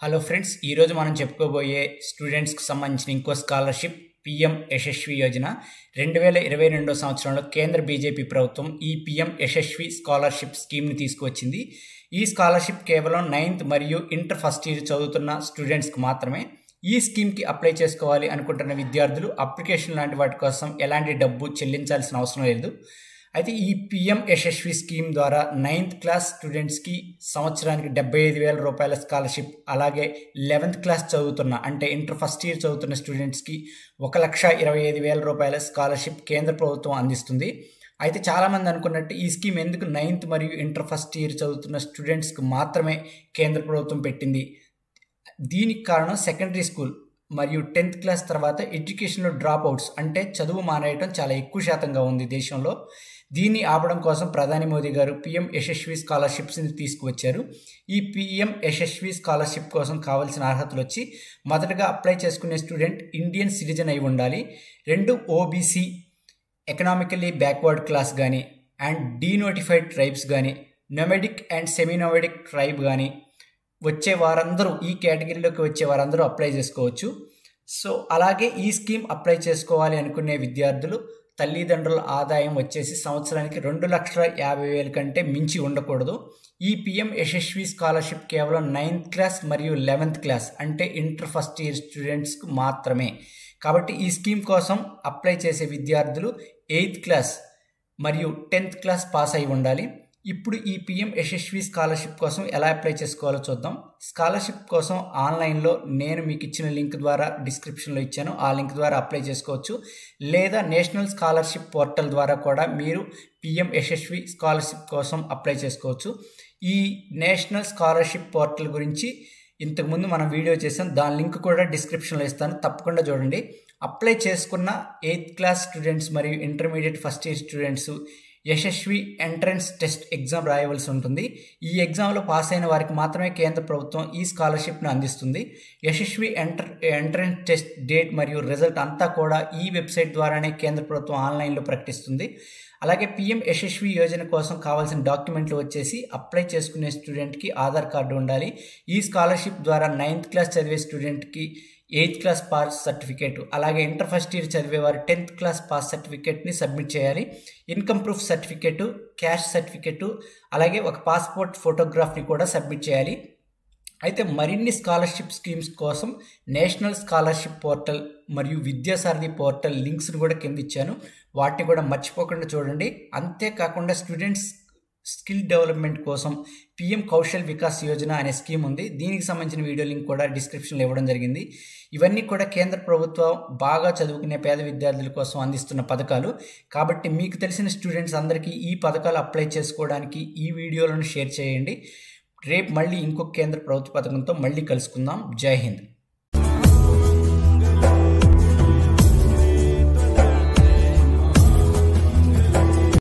Hello friends, ఈరోజు మనం చెప్పుకోబోయే స్టూడెంట్స్కి సంబంధించిన ఇంకో స్కాలర్షిప్ పిఎం యశస్వి యోజన 2022 సంవత్సరంలో కేంద్ర బీజేపీ ప్రభుత్వం ఈ పిఎం యశస్వి స్కాలర్షిప్ స్కీమ్ని తీసుకువచ్చింది. ఈ స్కాలర్షిప్ కేవలం 9th మరియు ఇంటర్ ఫస్ట్ ఇయర్ చదువుతున్న స్టూడెంట్స్కి మాత్రమే. ఈ స్కీమ్కి అప్లై చేసుకోవాలి అనుకుంటున్న విద్యార్థులు అప్లికేషన్ లాంటి వాటి కోసం ఎలాంటి డబ్బు చెల్లించాల్సిన అవసరం లేదు. అయితే ఈ పిఎం యశస్వి స్కీమ్ ద్వారా 9th క్లాస్ స్టూడెంట్స్కి సంవత్సరానికి 75,000 రూపాయల స్కాలర్షిప్, అలాగే 11th క్లాస్ చదువుతున్న అంటే ఇంటర్ ఫస్ట్ ఇయర్ చదువుతున్న స్టూడెంట్స్కి 1,25,000 రూపాయల స్కాలర్షిప్ కేంద్ర ప్రభుత్వం అందిస్తుంది. అయితే చాలామంది అనుకున్నట్టు ఈ స్కీమ్ ఎందుకు 9th మరియు ఇంటర్ ఫస్ట్ ఇయర్ చదువుతున్న స్టూడెంట్స్కి మాత్రమే కేంద్ర ప్రభుత్వం పెట్టింది? దీనికి కారణం సెకండరీ స్కూల్ మరియు 10th క్లాస్ తర్వాత ఎడ్యుకేషన్లో డ్రాప్ అవుట్స్ అంటే చదువు మానేయటం చాలా ఎక్కువ శాతంగా ఉంది దేశంలో. దీన్ని ఆపడం కోసం ప్రధాని మోదీ గారు పిఎం యశస్వి స్కాలర్షిప్స్ని తీసుకువచ్చారు. ఈ పిఎం యశస్వి స్కాలర్షిప్ కోసం కావాల్సిన అర్హతలు వచ్చి, మొదటగా అప్లై చేసుకునే స్టూడెంట్ ఇండియన్ సిటిజన్ అయి ఉండాలి. 2 ఓబీసీ ఎకనామికల్లీ బ్యాక్వర్డ్ క్లాస్ కానీ అండ్ డీనోటిఫైడ్ ట్రైబ్స్ కానీ, నొమెడిక్ అండ్ సెమీ నొమెడిక్ ట్రైబ్ కానీ వచ్చే వారందరూ, ఈ కేటగిరీలోకి వచ్చే వారందరూ అప్లై చేసుకోవచ్చు. సో అలాగే ఈ స్కీమ్ అప్లై చేసుకోవాలి అనుకునే విద్యార్థులు తల్లిదండ్రుల ఆదాయం వచ్చేసి సంవత్సరానికి 2,50,000 కంటే మించి ఉండకూడదు. ఈ పిఎం యశస్వి స్కాలర్షిప్ కేవలం 9th క్లాస్ మరియు 11th క్లాస్ అంటే ఇంటర్ ఫస్ట్ ఇయర్ స్టూడెంట్స్కి మాత్రమే. కాబట్టి ఈ స్కీమ్ కోసం అప్లై చేసే విద్యార్థులు 8th క్లాస్ మరియు 10th క్లాస్ పాస్ అయి ఉండాలి. ఇప్పుడు ఈ పిఎం యశస్వి స్కాలర్షిప్ కోసం ఎలా అప్లై చేసుకోవాలో చూద్దాం. స్కాలర్షిప్ కోసం ఆన్లైన్లో నేను మీకు ఇచ్చిన లింక్ ద్వారా డిస్క్రిప్షన్లో ఇచ్చాను, ఆ లింక్ ద్వారా అప్లై చేసుకోవచ్చు. లేదా నేషనల్ స్కాలర్షిప్ పోర్టల్ ద్వారా కూడా మీరు పిఎం యశస్వి స్కాలర్షిప్ కోసం అప్లై చేసుకోవచ్చు. ఈ నేషనల్ స్కాలర్షిప్ పోర్టల్ గురించి ఇంతకుముందు మనం వీడియో చేసాం, దాని లింక్ కూడా డిస్క్రిప్షన్లో ఇస్తాను, తప్పకుండా చూడండి. అప్లై చేసుకున్న 8th క్లాస్ స్టూడెంట్స్ మరియు intermediate first year students Yashasvi entrance test exam రాయవలసి ఉంటుంది. ఈ ఎగ్జామ్లో పాస్ అయిన వారికి మాత్రమే కేంద్ర ప్రభుత్వం ఈ స్కాలర్షిప్ను అందిస్తుంది. యశస్వి ఎంట్రన్స్ టెస్ట్ డేట్ మరియు రిజల్ట్ అంతా కూడా ఈ వెబ్సైట్ ద్వారానే కేంద్ర ప్రభుత్వం ఆన్లైన్లో ప్రకటిస్తుంది. అలాగే పిఎం యశస్వి యోజన కోసం కావాల్సిన డాక్యుమెంట్లు వచ్చేసి, అప్లై చేసుకునే స్టూడెంట్కి ఆధార్ కార్డు ఉండాలి. ఈ స్కాలర్షిప్ ద్వారా 9th క్లాస్ చదివే స్టూడెంట్కి 8th క్లాస్ పాస్ సర్టిఫికేట్, అలాగే ఇంటర్ ఫస్ట్ ఇయర్ చదివేవారు 10th క్లాస్ పాస్ సర్టిఫికేట్ని సబ్మిట్ చేయాలి. Income proof certificate, caste certificate, అలాగే ఒక పాస్పోర్ట్ ఫోటోగ్రాఫ్ని కూడా సబ్మిట్ చేయాలి. అయితే మరిన్ని స్కాలర్షిప్ స్కీమ్స్ కోసం నేషనల్ స్కాలర్షిప్ పోర్టల్ మరియు విద్యాసారథి పోర్టల్ లింక్స్ని కూడా కింద ఇచ్చాను, వాటిని కూడా మర్చిపోకుండా చూడండి. అంతేకాకుండా స్టూడెంట్స్ స్కిల్ డెవలప్మెంట్ కోసం పిఎం కౌశల్ వికాస్ యోజన అనే స్కీమ్ ఉంది. దీనికి సంబంధించిన వీడియో లింక్ కూడా డిస్క్రిప్షన్లో ఇవ్వడం జరిగింది. ఇవన్నీ కూడా కేంద్ర ప్రభుత్వం బాగా చదువుకునే పేద విద్యార్థుల కోసం అందిస్తున్న పథకాలు. కాబట్టి మీకు తెలిసిన స్టూడెంట్స్ అందరికీ ఈ పథకాలు అప్లై చేసుకోవడానికి ఈ వీడియోలను షేర్ చేయండి. రేపు మళ్ళీ ఇంకొక కేంద్ర ప్రభుత్వ పథకంతో మళ్ళీ కలుసుకుందాం. జై హింద్.